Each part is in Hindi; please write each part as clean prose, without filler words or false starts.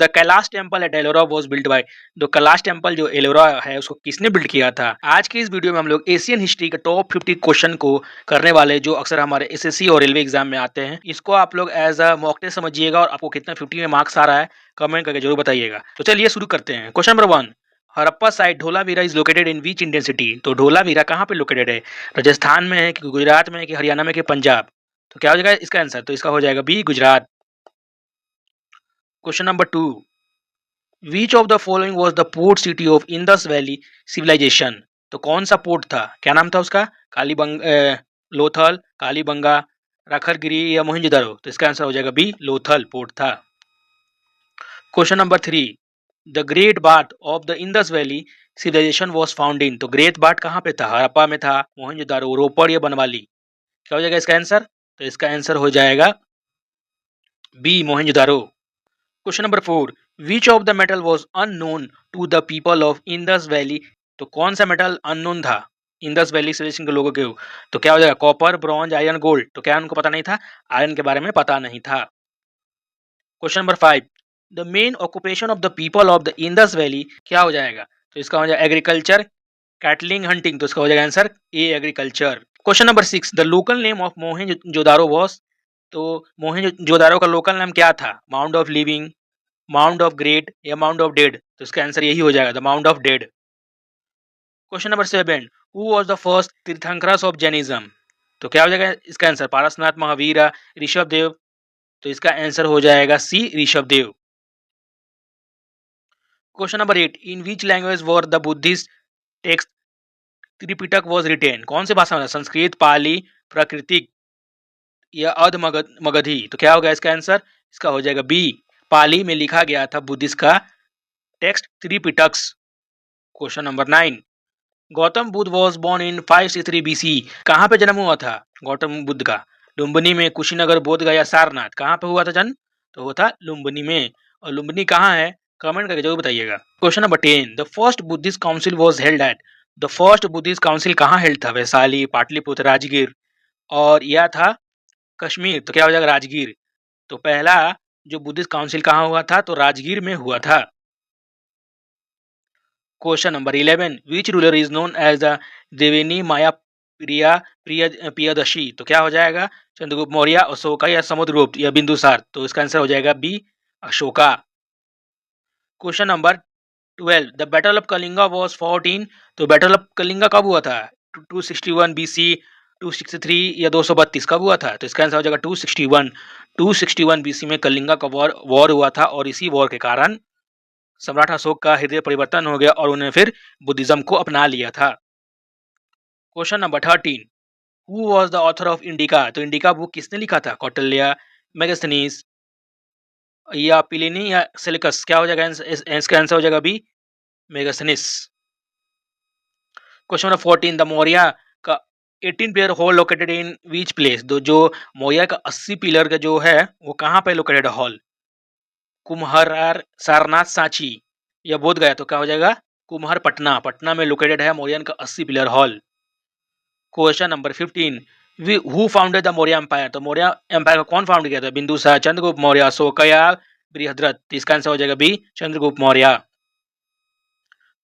The Kailash temple at Ellora was built by, तो कैलाश टेम्पल जो एलोरा है उसको किसने बिल्ड किया था। आज की इस वीडियो में हम लोग एशियन हिस्ट्री के टॉप 50 क्वेश्चन को करने वाले, जो अक्सर हमारे एसएससी और रेलवे एग्जाम में आते हैं। इसको आप लोग एज अ मॉक टेस्ट समझिएगा और आपको कितना 50 में मार्क्स आ रहा है कमेंट करके जरूर बताइएगा। तो चलिए शुरू करते हैं। Question number 1, Harappa site Dholavira is located in which Indian city. तो ढोलावीरा कहाँ पे लोकेटेड है, राजस्थान में है कि गुजरात में है कि हरियाणा में कि पंजाब। तो क्या हो जाएगा इसका आंसर, तो इसका हो जाएगा B Gujarat. Question number 2, which of the following was the port city of Indus Valley civilisation. तो कौन सा पोर्ट था, क्या नाम था उसका, लोथल, कालीबंगा, राखरगिरी या मोहनजोदड़ो। तो इसका आंसर हो जाएगा बी लोथल पोर्ट था। Question number 3, the great bath of the Indus Valley civilisation was found in. तो ग्रेट बाथ कहाँ पे था, हड़प्पा में था, मोहनजोदड़ो, रोपड़ या बनवाली। क्या हो जाएगा इसका आंसर, तो इसका आंसर हो जाएगा B Mohenjodaro. Question number 4, which of the metal was unknown to the people of Indus Valley. तो कौन सा मेटल अननोन था इंडस वैली सिविलाइजेशन के लोगों के। तो क्या हो जाएगा कॉपर, ब्रॉन्ज, आयरन, गोल्ड। तो क्या उनको पता नहीं था, आयरन के बारे में पता नहीं था। Question number 5, the main occupation of the people of the Indus valley क्या हो जाएगा। तो इसका हो जाएगा एग्रीकल्चर, कैटलिंग, हंटिंग। तो इसका हो जाएगा answer A agriculture. Question number 6, the local name of Mohenjodaro was. तो मोहनजोदारो का लोकल नाम क्या था, mount of living, mount of great या माउंट ऑफ डेड। तो इसका आंसर यही हो जाएगा the mount of dead. Question number 7, who was the first Tirthankaras of Jainism. तो क्या हो जाएगा इसका आंसर, पारसनाथ, महावीर, ऋषभ देव। तो इसका आंसर हो जाएगा C Rishabh Dev. Question number 8, in which language were the Buddhist text Tripitaka was written. कौन सी भाषा में, संस्कृत, पाली, प्राकृतिक या अध मगधी। तो क्या होगा इसका आंसर, इसका हो जाएगा बी पाली में लिखा गया था बुद्धिस्ट का text Tripitakas. Question number 9, Gautam Buddha was born in 563 BC। कहाँ पे जन्म हुआ था गौतम बुद्ध का, लुम्बिनी में, कुशीनगर, बोधगया या सारनाथ। कहाँ पे हुआ था जन्म, तो वो था लुम्बिनी में। और लुम्बिनी कहाँ है कमेंट करके जरूर बताइएगा। Question number 10, the first Buddhist council was held at. The first Buddhist council कहाँ हेल्ड था, वैशाली, पाटलिपुत्र, राजगीर और यह था कश्मीर। तो क्या हो जाएगा राजगीर। तो पहला जो बुद्धिस्ट काउंसिल कहाँ हुआ था, तो राजगीर में हुआ था। Question number 11, which ruler is known as the देवेनी माया प्रियदर्शी। तो क्या हो जाएगा, चंद्रगुप्त मौर्य, अशोका या समुद्रगुप्त या बिंदुसार। तो इसका आंसर हो जाएगा B Ashoka. Question number 12, the battle of Kalinga was fought in. तो बैटल ऑफ कलिंगा कब हुआ था, 261 BC, 263 या 232 कब हुआ था। तो इसका आंसर हो जाएगा 261 BC में कलिंगा का वॉर हुआ था और इसी वॉर के कारण सम्राट अशोक का हृदय परिवर्तन हो गया और उन्हें फिर बुद्धिज्म को अपना लिया था। Question number 13, who was the author of indica. तो इंडिका बुक किसने लिखा था, कौटिल्य, मेगास्थनीज या प्लिनी या सेल्यूकस। क्या हो जाएगा इसका आंसर हो जाएगा B Megasthenes. Question number 14, the Maurya का 18 pillar hall located in which place. जो मौर्य का 80 पिलर का जो है वो कहाँ पे लोकेटेड हॉल, कुम्हरार, सारनाथ, सांची या बोध गया। तो क्या हो जाएगा कुम्हर पटना, पटना में लोकेटेड है मौर्यन का 80 pillar hall. Question number 15, who founded the Maurya empire. तो मौर्य एम्पायर को कौन फाउंड किया था, बिंदुसार, चंद्रगुप्त मौर्य, अशोक या बृहद्रथ। तो इसका आंसर हो जाएगा B Chandragupta Maurya.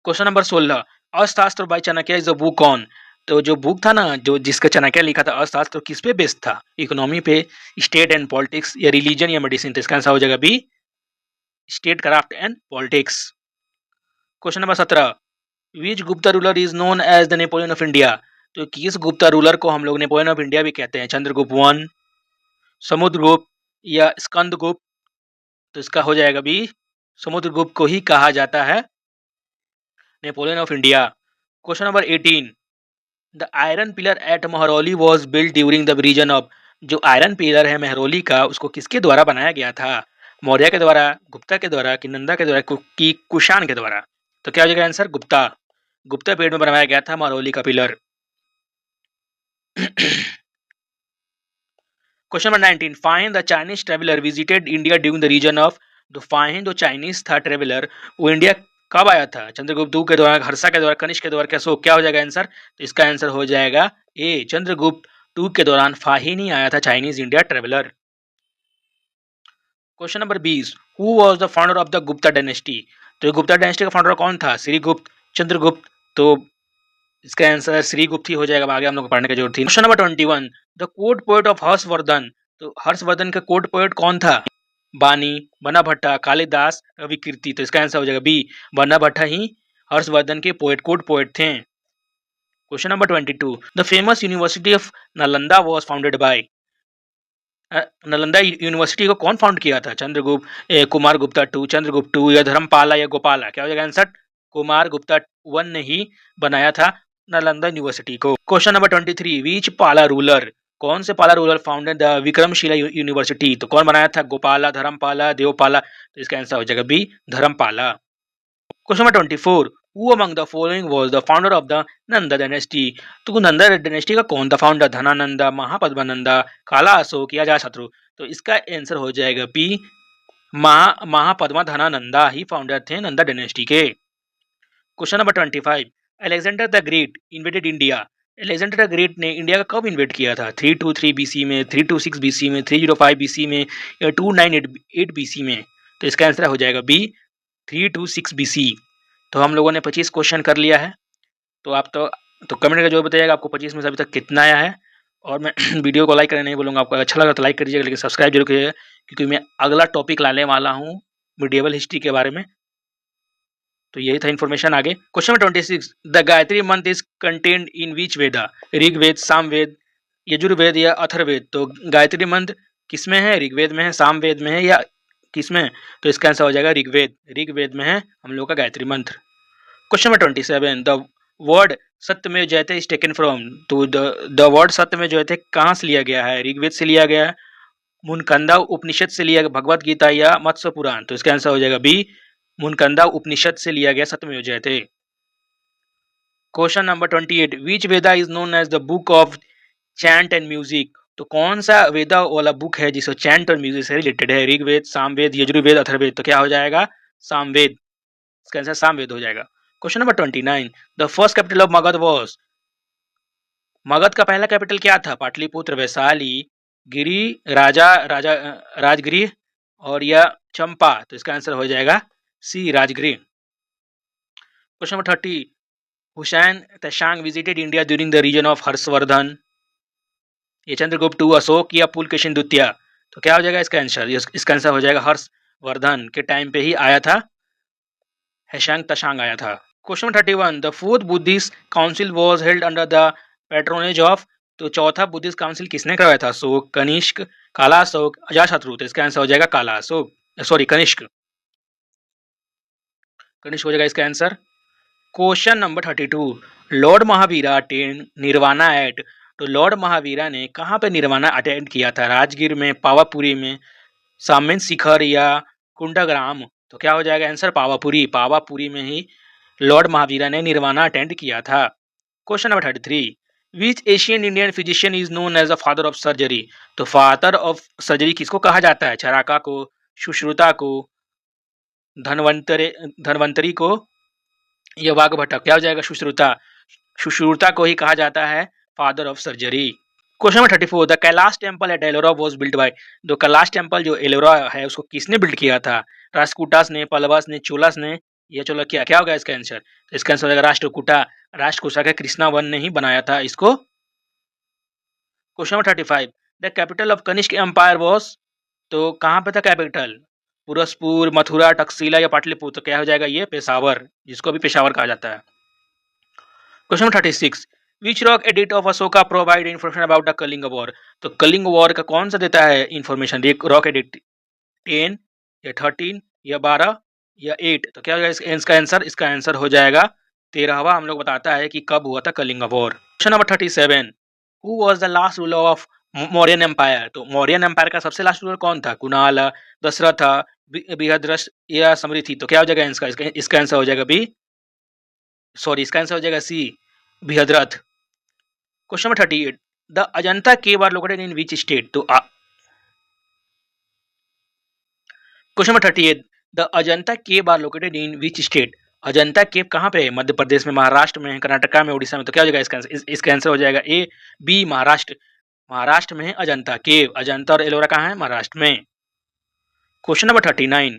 Question number 16, Arthashastra by Chanakya is a book on. तो जो बुक था ना, जो जिसका चाणक्य लिखा था अर्थशास्त्र, किस पे बेस्ड था, इकोनॉमी पे, स्टेट एंड पॉलिटिक्स या रिलीजन या मेडिसिन। तो इसका आंसर हो जाएगा B statecraft and politics. Question number 17, which Gupta ruler is known as the Napoleon of India. तो किस गुप्ता रूलर को हम लोग नेपोलियन ऑफ इंडिया भी कहते हैं, चंद्रगुप्त वन, समुद्रगुप्त या स्कंदगुप्त। तो इसका हो जाएगा बी समुद्रगुप्त को ही कहा जाता है Napoleon of India. Question number 18, the iron pillar at Mehrauli was build during the reason of. जो आयरन पिलर है महरौली का, उसको किसके द्वारा बनाया गया था, मौर्य के द्वारा, गुप्ता के द्वारा कि नंदा के द्वारा कि कुषाण के द्वारा। तो क्या हो जाएगा आंसर, गुप्ता, गुप्ता पीरियड में बनाया गया था महरौली का pillar. Question number 19, find the Chinese traveller visited India during the reason of. तो फाइंड जो चाइनीज था ट्रेवलर, वो इंडिया कब आया था, चंद्रगुप्त के द्वारा, हर्षा के द्वारा, कनिष्क के द्वारा, अशोक। क्या हो जाएगा आंसर, तो इसका आंसर हो जाएगा ए चंद्रगुप्त 2 के दौरान फाहिनी आया था Chinese India traveller. Question number 20, who was the founder of the Gupta dynasty? तो ये गुप्ता डायनेस्टी का फाउंडर कौन था? श्रीगुप्त, चंद्रगुप्त। तो इसका आंसर श्रीगुप्त ही हो जाएगा। आगे हम लोग को पढ़ने की जरूरत थी। Question number 21, the court poet of Harshvardhan. तो हर्षवर्धन का कोर्ट पोएट कौन था? बानी, बन्ना भट्टा, कालिदास, रवि कीर्ति। तो इसका आंसर हो जाएगा बी, बन्ना भट्टा ही हर्षवर्धन के कोर्ट पोएट थे। Question number 22, the famous university of Nalanda was founded by. Nalanda university को कौन फाउंड किया था? चंद्रगुप्त, कुमार गुप्ता टू, चंद्रगुप्त टू, या धर्मपाला या गोपाला? क्या हो जाएगा आंसर? कुमार गुप्ता वन ने ही बनाया था नालंदा यूनिवर्सिटी को। क्वेश्चन नंबर 23, विच पाला रूलर। कौन से पाला ruler founded the Vikramshila university? तो कौन बनाया था? गोपाला, धर्मपाला, देवपाला? तो इसका आंसर हो जाएगा B, Dharmapala. Question number 24, who among the following was the founder of the Nanda dynasty? तो नंदा डायनेस्टी का कौन था फाउंडर? धनानंदा, महापद्मानंदा, काला अशोक या अजातशत्रु? तो इसका आंसर हो जाएगा बी, महापद्मा धनानंदा ही फाउंडर थे नंदा डायनेस्टी के। Question number 25, Alexander the great invaded India. Alexander the great ने इंडिया का कब इन्वेड किया था? 323 बीसी में, 326 बीसी में, 305 बीसी में, या 298 बीसी में? तो इसका आंसर हो जाएगा बी, 326 बीसी। तो हम लोगों ने 25 क्वेश्चन कर लिया है। तो आप तो कमेंट का जो बताइएगा आपको 25 में से अभी तक कितना आया है। और मैं वीडियो को लाइक करना नहीं बोलूँगा, आपको अच्छा लगा तो लाइक करिएगा, लेकिन सब्सक्राइब जरूर करिएगा, क्योंकि मैं अगला टॉपिक लाने वाला हूँ मिडिएवल हिस्ट्री के बारे में। तो यही था इन्फॉर्मेशन। आगे क्वेश्चन नंबर 26, द गायत्री मंत्र इज कंटेन्ड इन विच वेदा? ऋग्वेद, सामवेद, यजुर्वेद या अथर्ववेद? तो गायत्री मंत्र किसमें है? ऋग्वेद में है, सामवेद में है, या किसमें? तो इसका आंसर हो जाएगा ऋग्वेद। ऋग्वेद में है हम लोग का गायत्री मंत्र। क्वेश्चन नंबर 27, द वर्ड सत्यमेव जयते इज टेकन फ्रॉम। तो द वर्ड सत्यमेव जयते कहाँ से लिया गया है? ऋग्वेद से लिया गया है, मुनकंदा उपनिषद से लिया गया, भगवत गीता या मत्स्य पुराण? तो इसका आंसर हो जाएगा बी, मुनकंदा उपनिषद से लिया गया सत्यमेव जयते। Question number 28, which Veda is known as the book of chant and music? तो कौन सा वेदा वाला बुक है जिसको चैंट और म्यूजिक से रिलेटेड है? ऋग्वेद, सामवेद, यजुर्वेद, अथर्ववेद? तो क्या हो जाएगा? सामवेद। इसका आंसर सामवेद हो जाएगा। Question number 29, the first capital of Magadh was. Magadh का पहला कैपिटल क्या था? पाटलिपुत्र, वैशाली, गिरी, राजा राजगृह, और या चंपा? तो इसका आंसर हो जाएगा C, Rajgriha. Question number 30, Hiuen Tsang visited India during the reason of Harshavardhan? ये चंद्रगुप्त टू, अशोक या पुलकेशिन द्वितीय? तो क्या हो जाएगा इसका आंसर? इसका आंसर हो जाएगा हर्षवर्धन के टाइम पे ही आया था, हैशांग तशांग आया था। Question number 31, the fourth Buddhist council was held under the patronage of. तो चौथा बुद्धिस्ट काउंसिल किसने करवाया था? अशोक, कनिष्क, काला अशोक, अजातशत्रु? तो इसका आंसर हो जाएगा काला अशोक, सॉरी कनिष्क। कनिष्क हो जाएगा इसका answer. Question number 32, lord Mahavira attained nirvana at. तो लॉर्ड महावीरा ने कहाँ पे निर्वाणा अटेंड किया था? राजगीर में, पावापुरी में, सामेन शिखर या कुंडाग्राम? तो क्या हो जाएगा आंसर? पावापुरी। पावापुरी में ही लॉर्ड महावीरा ने निर्वाणा अटेंड किया था। Question number 33, which Asian Indian physician is known as the father of surgery? तो फादर ऑफ सर्जरी किसको कहा जाता है? चराका को, सुश्रुता को, धनवंतरी को, या वाघभट्ट? क्या हो जाएगा? सुश्रुता। सुश्रुता को ही कहा जाता है father of surgery. Question number 34, the Kailash temple at Ellora was built by. तो कैलाश टेम्पल जो एलोरा है उसको किसने बिल्ड किया था? राष्ट्रकूटास ने, पल्लवास ने, चोलास ने, या चोलकिया? क्या होगा इसका आंसर? तो इसका आंसर हो जाएगा राष्ट्रकूटा। राष्ट्रकूटा के कृष्णा वन ने ही बनाया था इसको। Question number 35, the capital of Kanishka empire was. तो कहाँ पे था कैपिटल? पुरस्पुर, मथुरा, टक्सिला या पाटलिपुत्र? तो क्या हो जाएगा ये? पेशावर, जिसको भी पेशावर कहा जाता है। क्वेश्चन नंबर 36, विच रॉक एडिट of Ashoka provide information about the Kalinga war? तो कलिंग वॉर का कौन सा देता है इन्फॉर्मेशन? रॉक एडिट 10 या 13 या 12 या 8? तो क्या होगा इसका आंसर? इसका आंसर हो जाएगा 13वां। हम लोग बताता है कि कब हुआ था Kalinga war. Question number 37, who was the last ruler of Mauryan empire? तो मौर्यन एम्पायर का सबसे लास्ट रूलर कौन था? कुणाल, दशरथ, बृहद्रथ या समृद्धि? तो क्या हो जाएगा इसका आंसर हो जाएगा बी, सॉरी इसका आंसर हो जाएगा C, Brihadratha. Question number 38, the Ajanta cave are located in which state? तो question number 38, the Ajanta cave are located in which state? Ajanta cave कहाँ पे है? मध्य प्रदेश में, महाराष्ट्र में, कर्नाटका में, उड़ीसा में? तो क्या हो जाएगा इसका आंसर? इसका आंसर हो जाएगा ए, बी, महाराष्ट्र। महाराष्ट्र में है अजंता केव। अजंता और एलोरा कहाँ है? महाराष्ट्र में। Question number 39,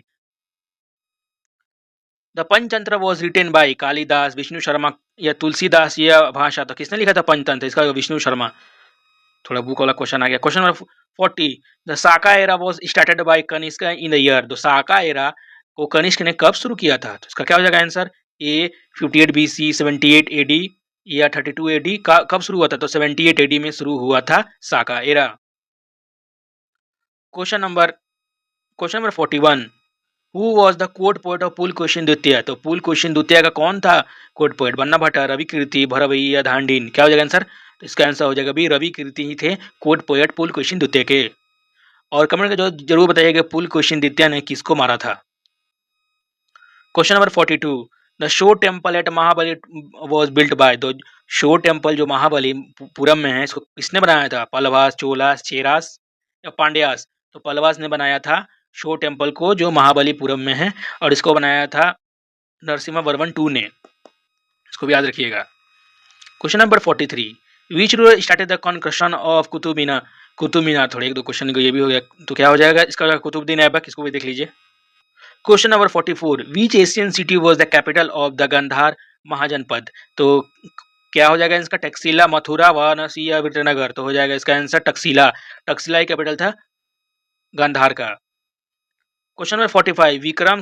the Panchatantra was written by Kalidas, Vishnu Sharma या तुलसीदास या भाषा। तो किसने लिखा था पंचतंत्र? इसका विष्णु शर्मा। थोड़ा बुक वाला क्वेश्चन आ गया। Question number 40, the Saka era was started by Kanishka in the year. तो साका एरा को कनिष्क ने कब शुरू किया था? तो इसका क्या हो जाएगा आंसर? ए 58 BC, 78 AD या 32 AD। कब शुरू हुआ था? तो 78 AD में शुरू हुआ था Saka era. Question number 41, who was the court poet of Pulakeshin द्वितीय। तो पुलकेशिन द्वितीय का कौन था कोर्ट पोएट? बन्ना भट्टा, रवि कीर्ति, भरवैया या धांडीन। क्या हो जाएगा आंसर? तो इसका आंसर हो जाएगा बी, रवि कीर्ति ही थे कोर्ट पोएट पुलकेशिन द्वितीय के। और कमेंट में जो जरूर बताइए कि पुलकेशिन द्वितीय ने किसको मारा था। Question number 42, the show temple at Mahabali was built by. तो शो टेम्पल जो महाबलीपुरम में है, इसको किसने बनाया था? पल्लवास, चोलास, चेरास या पांड्यास। तो पल्लवास ने बनाया था शो टेम्पल को, जो महाबलीपुरम में है, और इसको बनाया था नरसिम्हा वर्मन टू ने। इसको भी याद रखिएगा। Question number 43, which ruler started the construction of Qutub Minar. Qutub Minar, थोड़े एक दो क्वेश्चन ये भी हो गया। तो क्या हो जाएगा इसका? कुतुबुद्दीन ऐबक। इसको भी देख लीजिए। Question number 44, which Asian city was the capital of the Gandhar Mahajanapada. तो क्या हो जाएगा इसका? टक्सिला, मथुरा, वाराणसी या विजयनगर। तो हो जाएगा इसका आंसर टक्सिला। टक्सिला ही कैपिटल था गांधार का। Question number 45, Vikram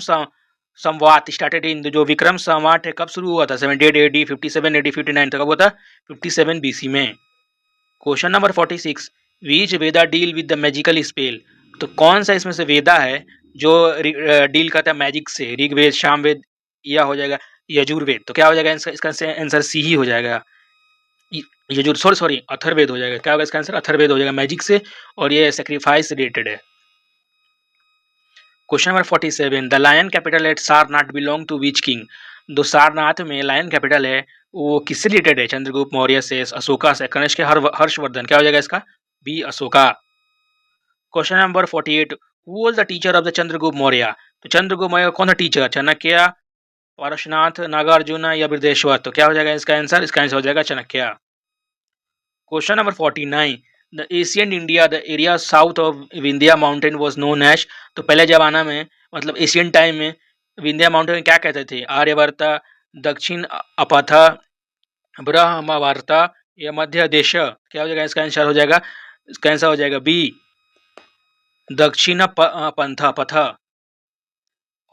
Samvat started in. जो विक्रम संवात है कब शुरू हुआ था? 78 AD, 57 AD, 59। तो कब हुआ था? 57 BC में। Question number 46, which Veda deal with the magical spell. तो कौन सा इसमें से वेदा है जो डील करता है मैजिक से? ऋग्वेद, सामवेद या हो जाएगा यजुर्वेद। तो क्या हो जाएगा इसका आंसर सी ही हो जाएगा। सॉरी अथर्ववेद हो जाएगा। क्या होगा इसका आंसर? अथर्ववेद हो जाएगा, मैजिक से, और ये सेक्रीफाइस रिलेटेड है। Question number 47, the lion capital at Sarnath belong to which king. जो सारनाथ में लायन कैपिटल है वो किससे रिलेटेड है? चंद्रगुप्त मौर्य से, अशोका से, कनिष्क, हर्षवर्धन। क्या हो जाएगा इसका? B, Ashoka. Question number 48, who was the teacher of the Chandragupta Maurya. तो चंद्रगुप्त मौर्य कौन सा टीचर? चाणक्य, पारशनाथ, नागार्जुन या बृहदेश्वर। तो क्या हो जाएगा इसका आंसर? इसका आंसर हो जाएगा Chanakya. Question number 49, the Asian India, the area south of Vindhya mountain was known as. तो पहले जमाना में, मतलब एशियन टाइम में, विंध्या माउंटेन में क्या कहते थे? आर्यवर्त, दक्षिण अपथ, ब्रह्मवर्त या मध्य देश। क्या हो जाएगा इसका आंसर? हो जाएगा इसका आंसर हो जाएगा बी, दक्षिण पंथ पथ।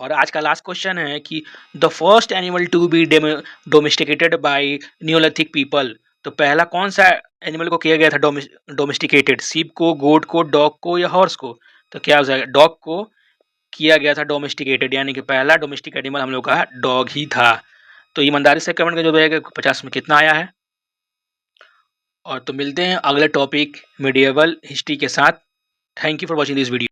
और आज का लास्ट क्वेश्चन है कि the first animal to be domesticated by neolithic people. तो पहला कौन सा एनिमल को किया गया था डोमेस्टिकेटेड? सीप को, गोट को, डॉग को या हॉर्स को? तो क्या हो जाएगा? डॉग को किया गया था डोमेस्टिकेटेड, यानी कि पहला डोमेस्टिक एनिमल हम लोग का डॉग ही था। तो ईमानदारी से कमेंट कर जो रहेगा 50 में कितना आया है। और तो मिलते हैं अगले टॉपिक मेडिएवल हिस्ट्री के साथ। Thank you for watching this video.